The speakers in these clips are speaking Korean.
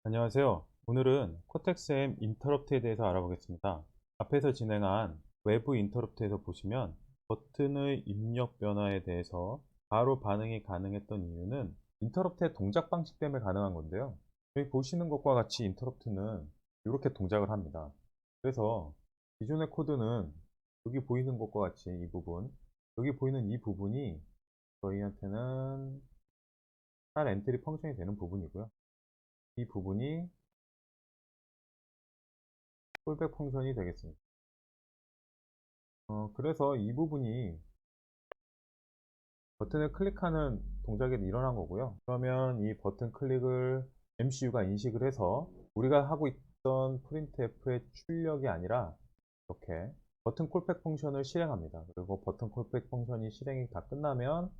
안녕하세요. 오늘은 코텍스-M 인터럽트에 대해서 알아보겠습니다. 앞에서 진행한 외부 인터럽트에서 보시면 버튼의 입력 변화에 대해서 바로 반응이 가능했던 이유는 인터럽트의 동작 방식 때문에 가능한 건데요. 여기 보시는 것과 같이 인터럽트는 이렇게 동작을 합니다. 그래서 기존의 코드는 여기 보이는 것과 같이 이 부분, 여기 보이는 이 부분이 저희한테는 할 엔트리 펑션이 되는 부분이고요. 이 부분이 콜백 펑션이 되겠습니다. 그래서 이 부분이 버튼을 클릭하는 동작이 일어난 거고요. 그러면 이 버튼 클릭을 MCU가 인식을 해서 우리가 하고 있던 printf의 출력이 아니라 이렇게 버튼 콜백 펑션을 실행합니다. 그리고 버튼 콜백 펑션이 실행이 다 끝나면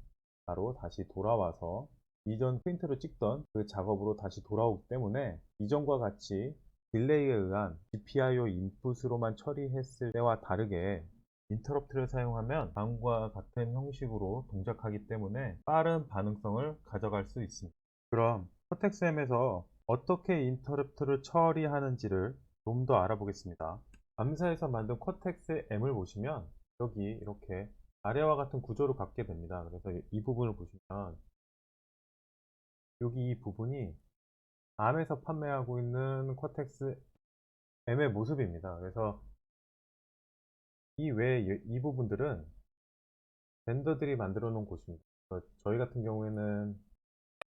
바로 다시 돌아와서 이전 프린트를 찍던 그 작업으로 다시 돌아오기 때문에 이전과 같이 딜레이에 의한 GPIO 인풋으로만 처리했을 때와 다르게 인터럽트를 사용하면 다음과 같은 형식으로 동작하기 때문에 빠른 반응성을 가져갈 수 있습니다. 그럼 코텍스M에서 어떻게 인터럽트를 처리하는지를 좀 더 알아보겠습니다. 암사에서 만든 코텍스 M을 보시면 여기 이렇게 아래와 같은 구조를 갖게 됩니다. 그래서 이 부분을 보시면 여기 이 부분이 암에서 판매하고 있는 코텍스 M의 모습입니다. 그래서 이 외에 이 부분들은 벤더들이 만들어 놓은 곳입니다. 저희 같은 경우에는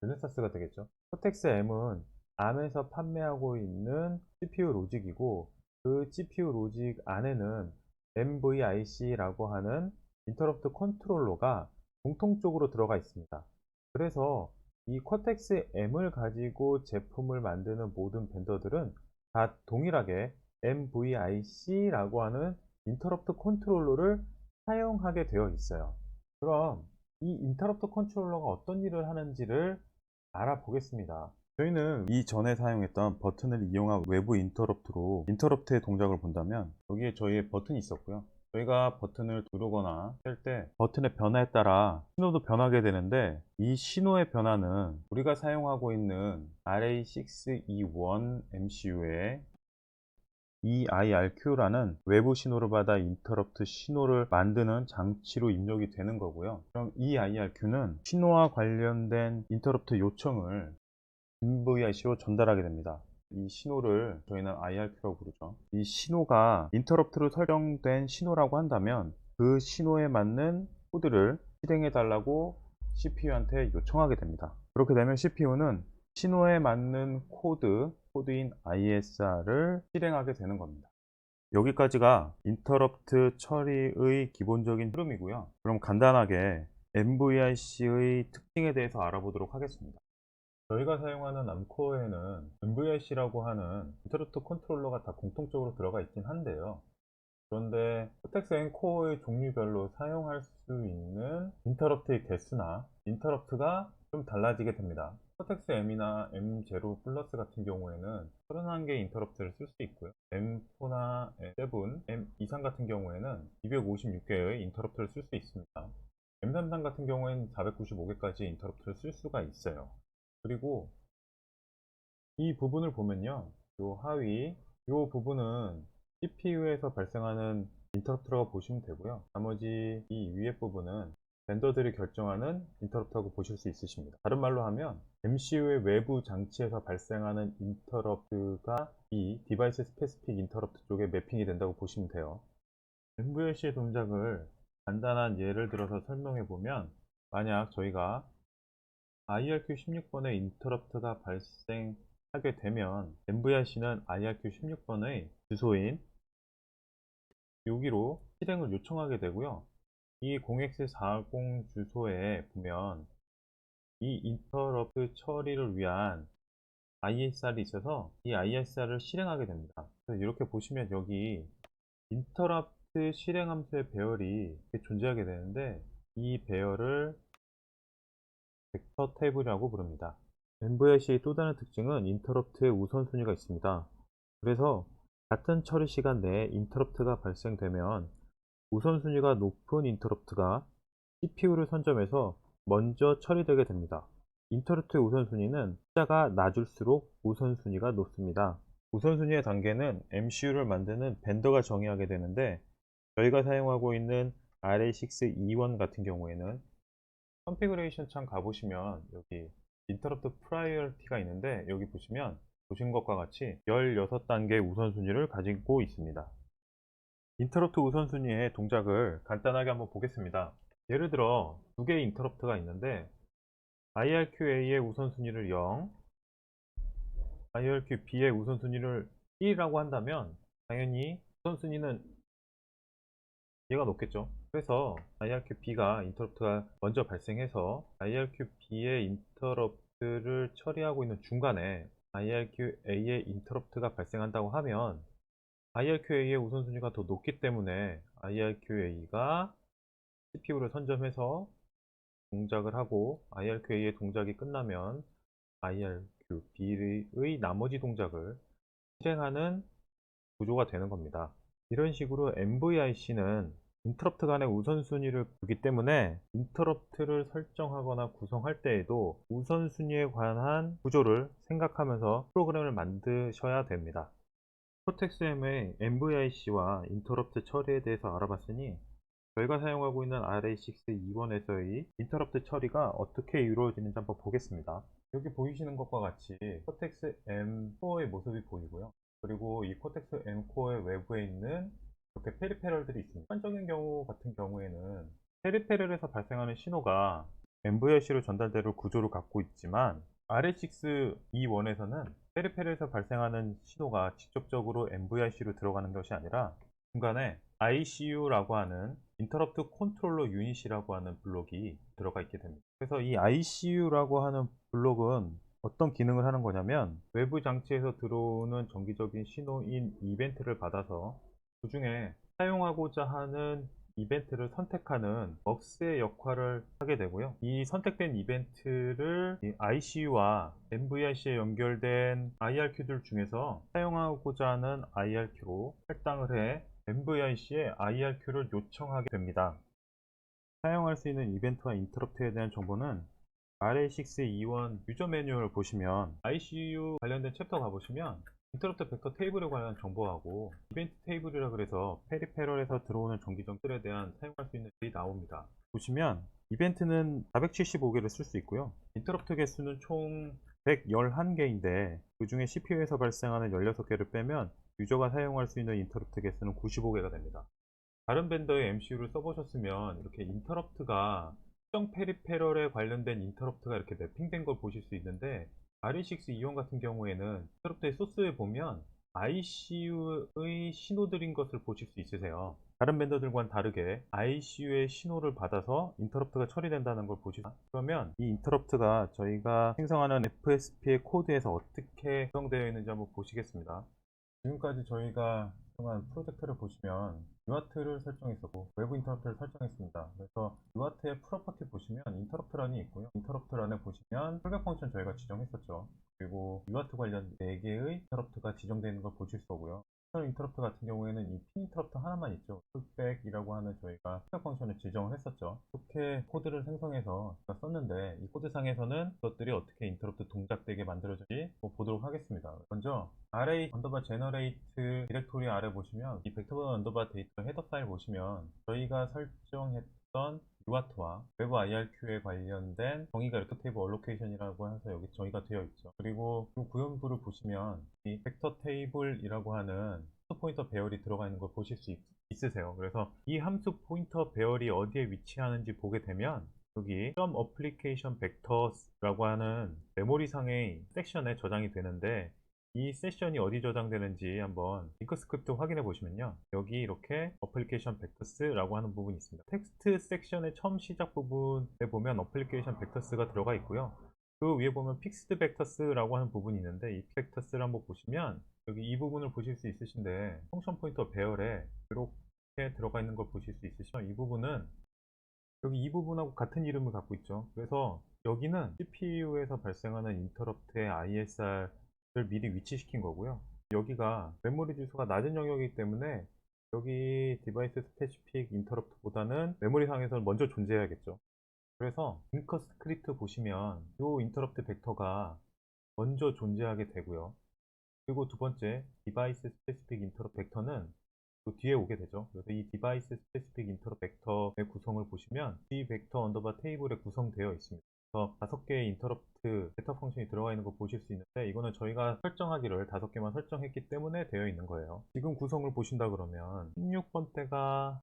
르네사스가 되겠죠. 코텍스 M은 암에서 판매하고 있는 CPU 로직이고 그 CPU 로직 안에는 MVIC라고 하는 인터럽트 컨트롤러가 공통적으로 들어가 있습니다. 그래서 이 코텍스 M을 가지고 제품을 만드는 모든 벤더들은 다 동일하게 MVIC라고 하는 인터럽트 컨트롤러를 사용하게 되어 있어요. 그럼 이 인터럽트 컨트롤러가 어떤 일을 하는지를 알아보겠습니다. 저희는 이전에 사용했던 버튼을 이용한 외부 인터럽트로 인터럽트의 동작을 본다면 여기에 저희의 버튼이 있었고요. 저희가 버튼을 누르거나 할 때 버튼의 변화에 따라 신호도 변하게 되는데 이 신호의 변화는 우리가 사용하고 있는 RA621 MCU의 EIRQ라는 외부 신호를 받아 인터럽트 신호를 만드는 장치로 입력이 되는 거고요. 그럼 EIRQ는 신호와 관련된 인터럽트 요청을 MVIC로 전달하게 됩니다. 이 신호를 저희는 IRQ라고 부르죠. 이 신호가 인터럽트로 설정된 신호라고 한다면 그 신호에 맞는 코드를 실행해 달라고 CPU한테 요청하게 됩니다. 그렇게 되면 CPU는 신호에 맞는 코드인 ISR을 실행하게 되는 겁니다. 여기까지가 인터럽트 처리의 기본적인 흐름이고요. 그럼 간단하게 MVIC의 특징에 대해서 알아보도록 하겠습니다. 저희가 사용하는 암코어에는 MVIC라고 하는 인터럽트 컨트롤러가 다 공통적으로 들어가 있긴 한데요. 그런데 코텍스 M 코어의 종류별로 사용할 수 있는 인터럽트의 개수나 인터럽트가 좀 달라지게 됩니다. 코텍스 M이나 M0 플러스 같은 경우에는 31개의 인터럽트를 쓸 수 있고요. M4나 M7, M 이상 같은 경우에는 256개의 인터럽트를 쓸 수 있습니다. M33 같은 경우에는 495개까지 인터럽트를 쓸 수가 있어요. 그리고 이 부분을 보면요, 요 하위 요 부분은 CPU에서 발생하는 인터럽트라고 보시면 되고요. 나머지 이 위에 부분은 벤더들이 결정하는 인터럽트라고 보실 수 있으십니다. 다른 말로 하면 MCU의 외부 장치에서 발생하는 인터럽트가 이 디바이스 스페시픽 인터럽트 쪽에 매핑이 된다고 보시면 돼요. MVLC의 동작을 간단한 예를 들어서 설명해 보면, 만약 저희가 IRQ16번의 인터럽트가 발생하게 되면 MVIC는 IRQ16번의 주소인 여기로 실행을 요청하게 되고요. 이 0x40 주소에 보면 이 인터럽트 처리를 위한 ISR이 있어서 이 ISR을 실행하게 됩니다. 그래서 이렇게 보시면 여기 인터럽트 실행 함수의 배열이 존재하게 되는데 이 배열을 벡터 테이블이라고 부릅니다. MVIC의 또 다른 특징은 인터럽트의 우선순위가 있습니다. 그래서 같은 처리 시간 내에 인터럽트가 발생되면 우선순위가 높은 인터럽트가 CPU를 선점해서 먼저 처리되게 됩니다. 인터럽트의 우선순위는 숫자가 낮을수록 우선순위가 높습니다. 우선순위의 단계는 MCU를 만드는 벤더가 정의하게 되는데, 저희가 사용하고 있는 RA6E1 같은 경우에는 컨피그레이션 창 가보시면 여기 인터럽트 프라이어티가 있는데, 여기 보신 것과 같이 16단계 우선순위를 가지고 있습니다. 인터럽트 우선순위의 동작을 간단하게 한번 보겠습니다. 예를 들어 두 개의 인터럽트가 있는데, IRQA의 우선순위를 0, IRQB의 우선순위를 1이라고 한다면 당연히 우선순위는 얘가 높겠죠. 그래서 IRQB가 인터럽트가 먼저 발생해서 IRQB의 인터럽트를 처리하고 있는 중간에 IRQA의 인터럽트가 발생한다고 하면, IRQA의 우선순위가 더 높기 때문에 IRQA가 CPU를 선점해서 동작을 하고, IRQA의 동작이 끝나면 IRQB의 나머지 동작을 실행하는 구조가 되는 겁니다. 이런 식으로 MVIC는 인터럽트 간의 우선순위를 두기 때문에 인터럽트를 설정하거나 구성할 때에도 우선순위에 관한 구조를 생각하면서 프로그램을 만드셔야 됩니다. 코텍스M의 MVIC와 인터럽트 처리에 대해서 알아봤으니, 저희가 사용하고 있는 RA6E1에서의 인터럽트 처리가 어떻게 이루어지는지 한번 보겠습니다. 여기 보이시는 것과 같이 코텍스 M4의 모습이 보이고요. 그리고 이 코텍스 M4의 외부에 있는 이렇게 페리페럴들이 있습니다. 일반적인 경우 같은 경우에는 페리페럴에서 발생하는 신호가 MVIC로 전달될 구조를 갖고 있지만, RA6E1에서는 페리페럴에서 발생하는 신호가 직접적으로 MVIC로 들어가는 것이 아니라 중간에 ICU라고 하는 인터럽트 컨트롤러 유닛이라고 하는 블록이 들어가 있게 됩니다. 그래서 이 ICU라고 하는 블록은 어떤 기능을 하는 거냐면, 외부 장치에서 들어오는 정기적인 신호인 이벤트를 받아서 그 중에 사용하고자 하는 이벤트를 선택하는 벅스의 역할을 하게 되고요. 이 선택된 이벤트를 ICU와 MVIC에 연결된 IRQ들 중에서 사용하고자 하는 IRQ로 할당을 해 MVIC에 IRQ를 요청하게 됩니다. 사용할 수 있는 이벤트와 인터럽트에 대한 정보는 RA6E1 유저 매뉴얼을 보시면 ICU 관련된 챕터 가보시면 인터럽트 벡터 테이블에 관한 정보하고 이벤트 테이블이라 그래서 페리페럴에서 들어오는 전기정들에 대한 사용할 수 있는 글이 나옵니다. 보시면 이벤트는 475개를 쓸 수 있고요. 인터럽트 개수는 총 111개인데 그 중에 CPU에서 발생하는 16개를 빼면 유저가 사용할 수 있는 인터럽트 개수는 95개가 됩니다. 다른 벤더의 MCU를 써보셨으면 이렇게 인터럽트가 특정 페리페럴에 관련된 인터럽트가 이렇게 매핑된 걸 보실 수 있는데, RE6E1 같은 경우에는 인터럽트의 소스에 보면 ICU의 신호들인 것을 보실 수 있으세요. 다른 벤더들과는 다르게 ICU의 신호를 받아서 인터럽트가 처리된다는 걸 보시면, 그러면 이 인터럽트가 저희가 생성하는 FSP의 코드에서 어떻게 구성되어 있는지 한번 보시겠습니다. 지금까지 저희가 그동안 프로젝트를 보시면 UART를 설정했었고 외부 인터럽트를 설정했습니다. 그래서 UART의 프로퍼티 보시면 인터럽트란이 있고요. 인터럽트란에 보시면 풀백 펑션 저희가 지정했었죠. 그리고 UART 관련 4개의 인터럽트가 지정되어 있는 걸 보실 수 있고요. 인터럽트 같은 경우에는 이 핀 인터럽트 하나만 있죠. 풀백이라고 하는 저희가 풀백 펑션을 지정을 했었죠. 이렇게 코드를 생성해서 제가 썼는데, 이 코드상에서는 그것들이 어떻게 인터럽트 동작되게 만들어질지 보도록 하겠습니다. 먼저 array 언더바 제너레이트 디렉토리 아래 보시면 이 벡터 언더바 데이터 헤더 파일 보시면 저희가 설정했던 UART와 외부 IRQ에 관련된 정의가 이렇게 테이블 얼로케이션이라고 해서 여기 정의가 되어 있죠. 그리고 이 구현부를 보시면 이 벡터 테이블이라고 하는 함수 포인터 배열이 들어가 있는 걸 보실 수 있으세요. 그래서 이 함수 포인터 배열이 어디에 위치하는지 보게 되면 여기 application vectors라고 하는 메모리상의 섹션에 저장이 되는데, 이 세션이 어디 저장되는지 한번 링크 스크립트 확인해 보시면요, 여기 이렇게 어플리케이션 벡터스라고 하는 부분이 있습니다. 텍스트 섹션의 처음 시작 부분에 보면 어플리케이션 벡터스가 들어가 있고요. 그 위에 보면 픽스드 벡터스라고 하는 부분이 있는데, 이 벡터스를 한번 보시면 여기 이 부분을 보실 수 있으신데, 펑션 포인터 배열에 이렇게 들어가 있는 걸 보실 수 있으시죠. 이 부분은 여기 이 부분하고 같은 이름을 갖고 있죠. 그래서 여기는 CPU에서 발생하는 인터럽트의 ISR을 미리 위치시킨 거고요. 여기가 메모리 주소가 낮은 영역이기 때문에 여기 디바이스 스페시픽 인터럽트보다는 메모리 상에서는 먼저 존재해야겠죠. 그래서 링커 스크립트 보시면 이 인터럽트 벡터가 먼저 존재하게 되고요. 그리고 두 번째 디바이스 스페시픽 인터럽트 벡터는 그 뒤에 오게 되죠. 그래서 이 디바이스 스페시픽 인터럽트 벡터의 구성을 보시면 D 벡터 언더바 테이블에 구성되어 있습니다. 그래서 5개의 인터럽트 벡터 펑션이 들어가 있는 거 보실 수 있는데, 이거는 저희가 설정하기를 5개만 설정했기 때문에 되어 있는 거예요. 지금 구성을 보신다 그러면 16번대가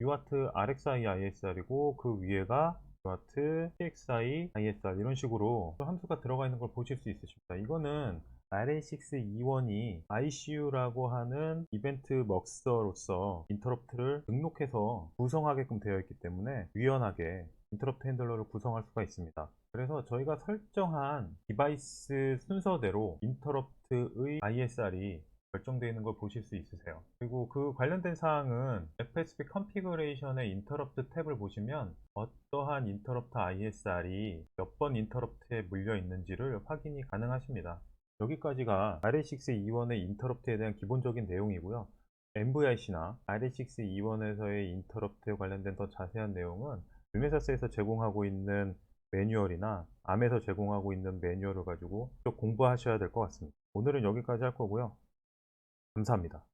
UART RXI ISR이고 그 위에가 UART TXI ISR 이런 식으로 함수가 들어가 있는 걸 보실 수 있으십니다. 이거는 RA621이 ICU라고 하는 이벤트 먹서로서 인터럽트를 등록해서 구성하게끔 되어 있기 때문에 유연하게 인터럽트 핸들러를 구성할 수가 있습니다. 그래서 저희가 설정한 디바이스 순서대로 인터럽트의 ISR이 결정되어 있는 걸 보실 수 있으세요. 그리고 그 관련된 사항은 FSP 컨피그레이션의 인터럽트 탭을 보시면 어떠한 인터럽트 ISR이 몇 번 인터럽트에 물려 있는지를 확인이 가능하십니다. 여기까지가 RA621의 인터럽트에 대한 기본적인 내용이고요. MVIC나 RA621에서의 인터럽트에 관련된 더 자세한 내용은 르네사스에서 제공하고 있는 매뉴얼이나 암에서 제공하고 있는 매뉴얼을 가지고 좀 공부하셔야 될 것 같습니다. 오늘은 여기까지 할 거고요. 감사합니다.